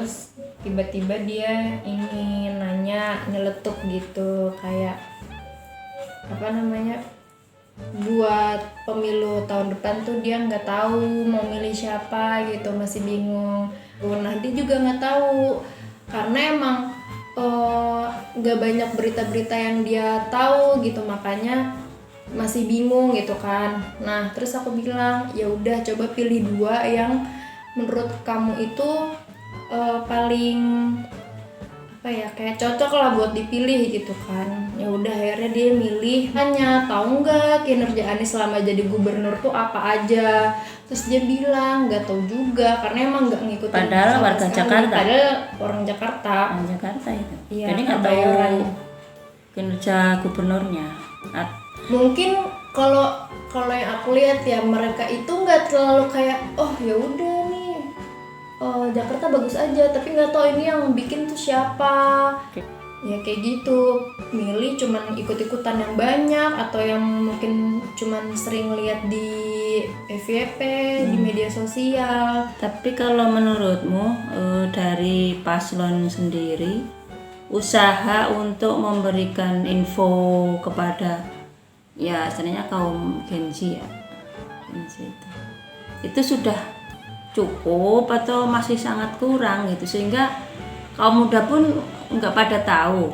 terus tiba-tiba dia ingin nanya, nyeletuk gitu, kayak apa namanya, buat pemilu tahun depan tuh dia nggak tahu mau milih siapa gitu, masih bingung. Nah dia juga nggak tahu karena emang nggak banyak berita-berita yang dia tahu gitu, makanya masih bingung gitu kan. Nah terus aku bilang ya udah coba pilih 2 yang menurut kamu itu paling apa ya, kayak cocok lah buat dipilih gitu kan. Ya udah akhirnya dia milih, tanya tahu nggak kinerja Anies selama jadi gubernur tuh apa aja. Terus dia bilang nggak tahu juga karena emang nggak ngikutin. Padahal warga sekali. Jakarta. Padahal orang Jakarta. Orang Jakarta itu. Iya, Jadi nggak tahu kinerja gubernurnya. Mungkin kalau yang aku lihat ya, mereka itu nggak terlalu kayak oh ya udah nih Jakarta bagus aja, tapi nggak tahu ini yang bikin tuh siapa. Ya kayak gitu, milih cuman ikut-ikutan yang banyak atau yang mungkin cuman sering lihat di FYP, di media sosial. Tapi kalau menurutmu dari paslon sendiri usaha untuk memberikan info kepada ya istilahnya kaum Gen Z ya, Gen Z itu sudah cukup atau masih sangat kurang gitu, sehingga kaum muda pun nggak pada tahu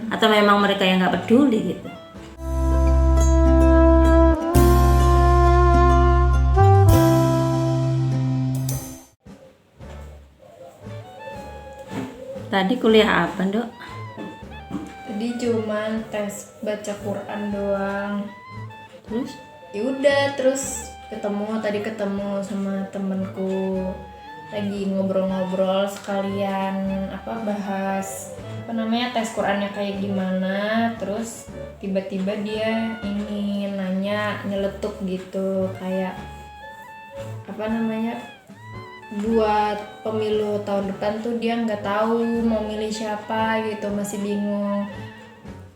atau memang mereka yang nggak peduli gitu. Tadi kuliah apa, Dok? Tadi cuman tes baca Quran doang. Terus? Ya udah, terus ketemu sama temenku, lagi ngobrol-ngobrol sekalian bahas tes Qurannya kayak gimana. Terus tiba-tiba dia ingin nanya, nyeletuk gitu, kayak buat pemilu tahun depan tuh dia nggak tahu mau milih siapa gitu, masih bingung.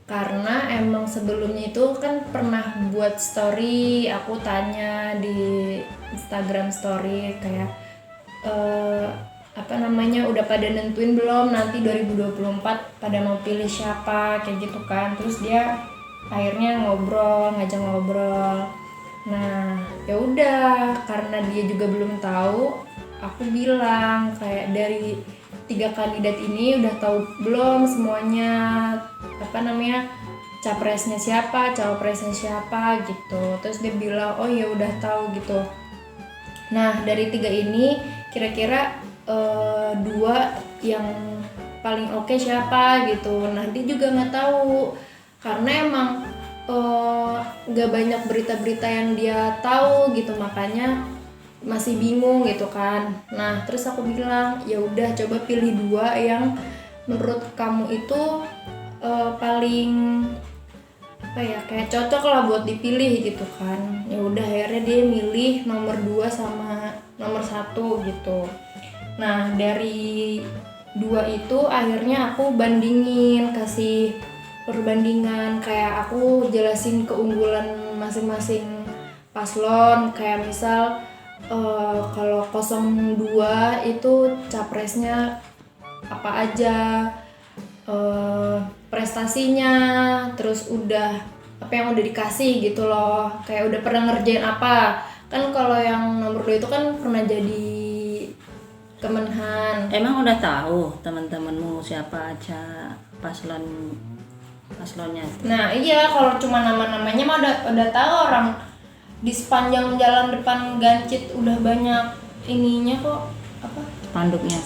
Karena emang sebelumnya itu kan pernah buat story, aku tanya di Instagram story kayak udah pada nentuin belum nanti 2024 pada mau pilih siapa, kayak gitu kan. Terus dia akhirnya ngajak ngobrol. Nah ya udah, karena dia juga belum tahu, aku bilang kayak dari 3 kandidat ini udah tahu belum semuanya capresnya siapa, cawapresnya siapa gitu. Terus dia bilang oh ya udah tahu gitu. Nah dari 3 ini kira-kira 2 yang paling oke siapa gitu. Nah dia juga nggak tahu karena emang nggak banyak berita-berita yang dia tahu gitu, makanya masih bingung gitu kan. Nah terus aku bilang ya udah coba pilih 2 yang menurut kamu itu paling kayak cocok lah buat dipilih gitu kan. Ya udah akhirnya dia milih nomor 2 sama nomor 1 gitu. Nah dari 2 itu akhirnya aku bandingin, kasih perbandingan, kayak aku jelasin keunggulan masing-masing paslon. Kayak misal kalau 02 itu capresnya apa aja, prestasinya, terus udah apa yang udah dikasih gitu loh, kayak udah pernah ngerjain apa. Kan kalau yang nomor 2 itu kan pernah jadi Kemenhan. Emang udah tahu teman-temanmu siapa aja paslonnya? Nah iya, kalau cuma nama-namanya mah udah tahu, orang di sepanjang jalan depan Gancit udah banyak ininya kok, Spanduknya,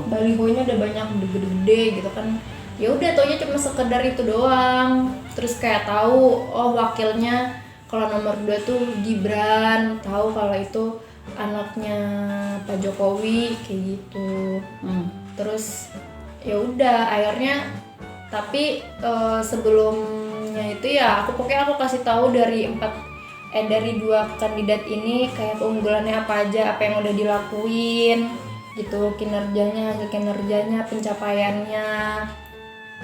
balihonya udah banyak gede-gede gitu kan. Ya udah taunya cuma sekedar itu doang. Terus kayak tahu oh wakilnya kalau nomor 2 tuh Gibran, tahu kalau itu anaknya Pak Jokowi kayak gitu. Terus ya udah akhirnya, tapi sebelumnya itu ya aku kasih tahu dari 2 kandidat ini kayak keunggulannya apa aja, apa yang udah dilakuin gitu, kinerjanya, pencapaiannya.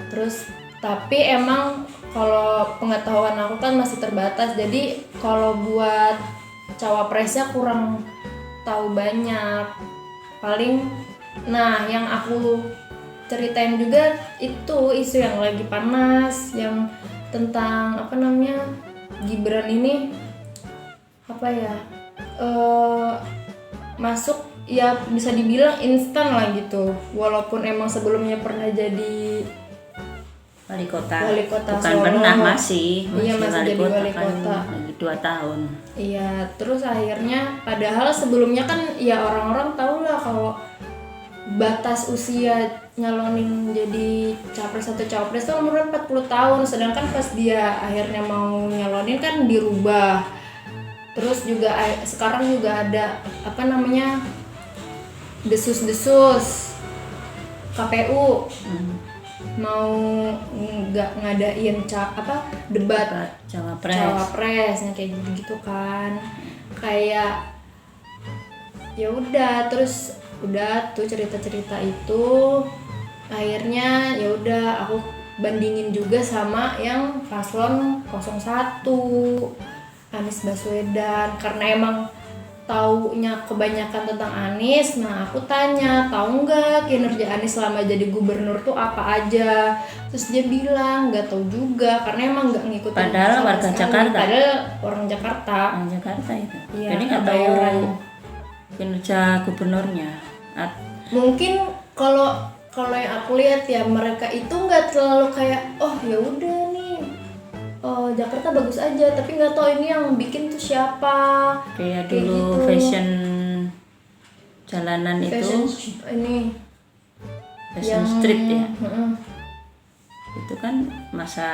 Terus tapi emang kalau pengetahuan aku kan masih terbatas, jadi kalau buat cawapresnya kurang tahu banyak. Paling Nah, yang aku ceritain juga itu isu yang lagi panas, yang tentang apa namanya, Gibran ini apa ya, masuk ya bisa dibilang instan lah gitu, walaupun emang sebelumnya pernah jadi Wali kota. Wali kota Bukan Solo. pernah, masih Iya, masih wali jadi kota wali kan kota. 2 tahun. Iya, terus akhirnya padahal sebelumnya kan ya orang-orang tahu lah kalau batas usia nyalonin jadi capres atau cawapres itu umurnya 40 tahun, sedangkan pas dia akhirnya mau nyalonin kan dirubah. Terus juga sekarang juga ada apa namanya, desus-desus KPU mau nggak ngadain debat cawapresnya kayak gitu kan. Kayak ya udah, terus udah tuh cerita-cerita itu akhirnya ya udah aku bandingin juga sama yang paslon 01 Anies Baswedan, karena emang taunya kebanyakan tentang Anies. Nah, aku tanya, tahu nggak kinerja Anies selama jadi gubernur tuh apa aja? Terus dia bilang nggak tahu juga, karena emang nggak ngikutin. Padahal warga sekali. Jakarta. Padahal orang Jakarta. Orang Jakarta itu. Iya, Jadi nggak tahu kinerja gubernurnya. Mungkin kalau yang aku lihat ya, mereka itu nggak terlalu kayak oh ya udah nih, Jakarta bagus aja, tapi nggak tahu ini yang bikin tuh siapa. Kayak Kayak dulu gitu. fashion jalanan Fashion itu ini fashion street ya. heeh. Itu kan masa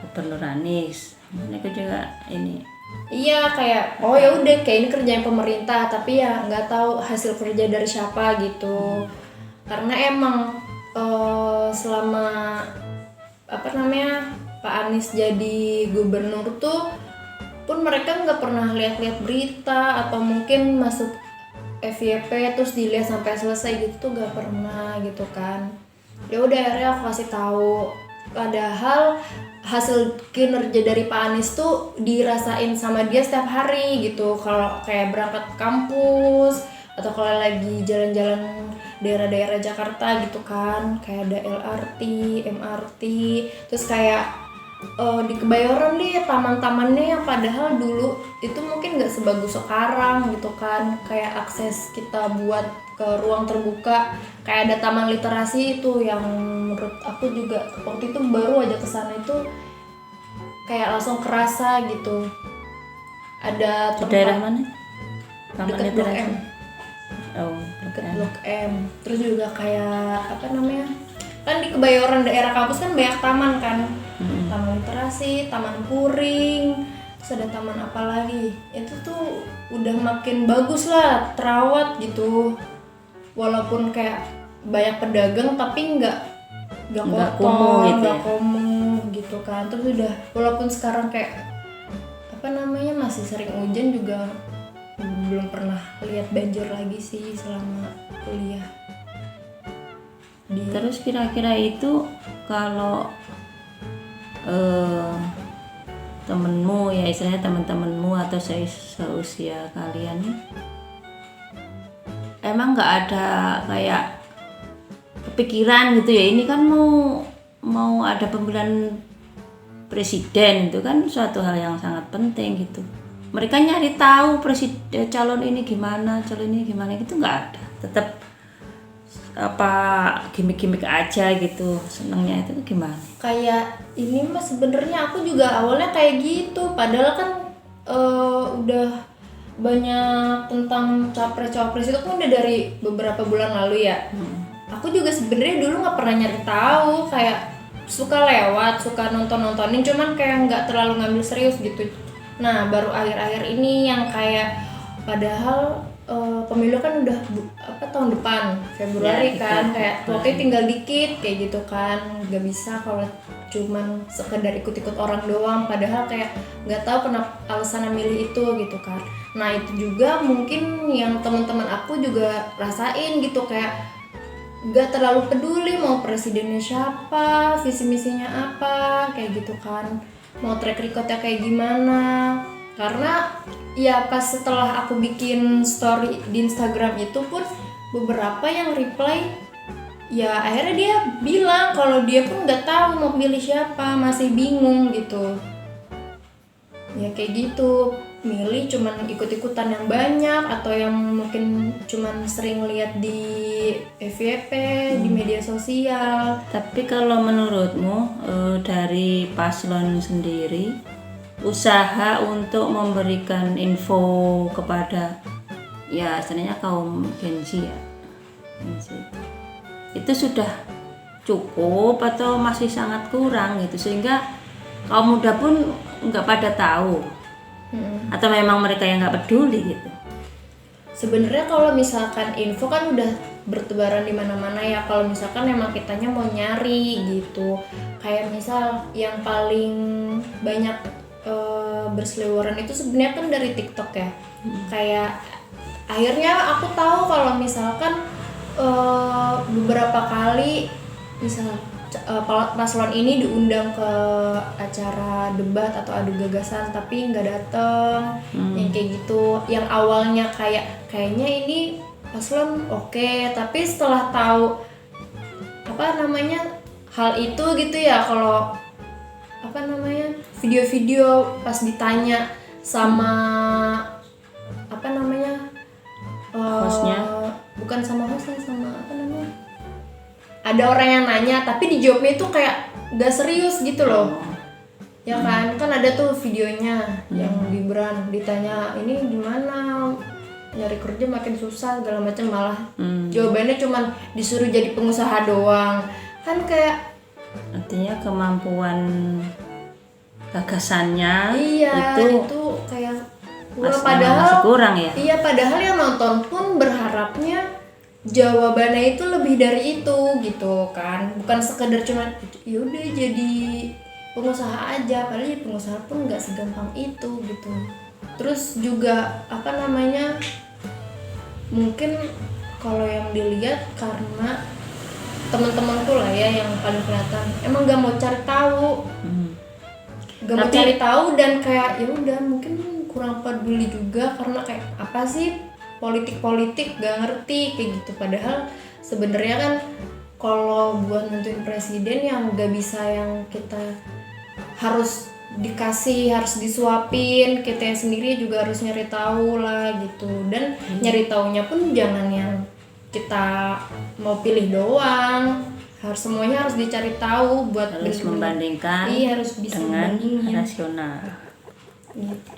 gubernur Anies. Ini juga ini. Iya, kayak oh ya udah kayak ini kerjaan pemerintah, tapi ya nggak tahu hasil kerja dari siapa gitu. Karena emang selama apa namanya Pak Anies jadi gubernur tuh pun mereka nggak pernah lihat-lihat berita atau mungkin masuk FYP terus dilihat sampai selesai gitu tuh nggak pernah gitu kan. Ya udah akhirnya aku kasih tahu, padahal hasil kinerja dari Pak Anies tuh dirasain sama dia setiap hari gitu. Kalau kayak berangkat ke kampus atau kalau lagi jalan-jalan daerah-daerah Jakarta gitu kan, kayak ada LRT, MRT, terus kayak di Kebayoran deh taman-tamannya yang padahal dulu itu mungkin nggak sebagus sekarang gitu kan. Kayak akses kita buat ke ruang terbuka, kayak ada taman literasi itu yang menurut aku juga waktu itu baru aja kesana itu kayak langsung kerasa gitu. Ada Di daerah mana? dekat Blok M. Oh, Dekat Blok M. Terus juga kayak apa namanya? Kan di Kebayoran daerah kampus kan banyak taman kan. Taman literasi, taman puring, terus ada taman apa lagi? Itu tuh udah makin bagus lah, terawat gitu. Walaupun kayak banyak pedagang tapi nggak kotor, nggak kumuh gitu kan. Terus udah walaupun sekarang kayak apa namanya masih sering hujan juga belum pernah lihat banjir lagi sih selama kuliah. Terus kira-kira itu kalau temenmu ya istilahnya teman-temanmu atau seusia kalian nih emang nggak ada kayak kepikiran gitu ya, ini kan mau ada pemilihan presiden, itu kan suatu hal yang sangat penting gitu. Mereka nyari tahu calon ini gimana gitu, nggak ada. Tetap apa gimmick-gimmick aja gitu, senangnya itu gimana? Kayak ini mah sebenarnya aku juga awalnya kayak gitu, padahal kan udah banyak tentang capres-cawapres itu kan udah dari beberapa bulan lalu ya. Aku juga sebenarnya dulu nggak pernah nyari tahu, kayak suka lewat, suka nontonin, cuman kayak nggak terlalu ngambil serius gitu. Nah baru akhir-akhir ini yang kayak padahal pemilu kan udah tahun depan Februari ya, kan, kayak waktu tinggal dikit kayak gitu kan, nggak bisa kalau cuman sekedar ikut-ikut orang doang, padahal kayak nggak tahu kenapa alasan milih itu gitu kan. Nah itu juga mungkin yang teman-teman aku juga rasain gitu, kayak nggak terlalu peduli mau presidennya siapa, visi misinya apa kayak gitu kan, mau track recordnya kayak gimana. Karena ya pas setelah aku bikin story di Instagram itu pun beberapa yang reply ya akhirnya dia bilang kalau dia pun nggak tahu mau pilih siapa, masih bingung gitu. Ya kayak gitu, milih cuman ikut-ikutan yang banyak atau yang mungkin cuman sering lihat di FYP, di media sosial. Tapi kalau menurutmu dari paslon sendiri usaha untuk memberikan info kepada ya istilahnya kaum Gen Z ya, Gen Z, itu sudah cukup atau masih sangat kurang gitu sehingga kaum muda pun nggak pada tahu atau memang mereka yang nggak peduli gitu? Sebenarnya kalau misalkan info kan udah bertebaran di mana-mana ya. Kalau misalkan emang kitanya mau nyari gitu, kayak misal yang paling banyak berseliweran itu sebenarnya kan dari TikTok ya. Kayak akhirnya aku tahu kalau misalkan beberapa kali misal paslon ini diundang ke acara debat atau adu gagasan tapi nggak dateng, yang kayak gitu, yang awalnya kayaknya ini paslon oke, tapi setelah tahu apa namanya hal itu gitu ya, kalau apa namanya video-video pas ditanya sama apa namanya Hostnya? bukan sama hostnya, sama apa namanya, ada orang yang nanya tapi dijawabnya itu kayak gak serius gitu loh. Ya kan ada tuh videonya yang Gibran ditanya ini gimana nyari kerja makin susah segala macam, malah jawabannya cuman disuruh jadi pengusaha doang, kan kayak Artinya kemampuan gagasannya iya itu kayak kurang, masih kurang ya. Iya, padahal yang nonton pun berharapnya jawabannya itu lebih dari itu gitu kan, bukan sekedar cuma yaudah jadi pengusaha aja, padahal jadi pengusaha pun nggak segampang itu gitu. Terus juga apa namanya, mungkin kalau yang dilihat karena teman-temanku lah ya yang paling kelihatan emang gak mau cari tahu, mau cari tahu dan kayak ya udah mungkin kurang peduli juga karena kayak apa sih politik gak ngerti kayak gitu. Padahal sebenarnya kan kalau buat nentuin presiden yang gak bisa yang kita harus dikasih, harus disuapin, kita sendiri juga harus nyari tahu lah gitu. Dan nyari taunya pun jangan yang kita mau pilih doang, harus semuanya harus dicari tahu buat Harus membandingkan iya, harus bisa dengan membandingin rasional gitu.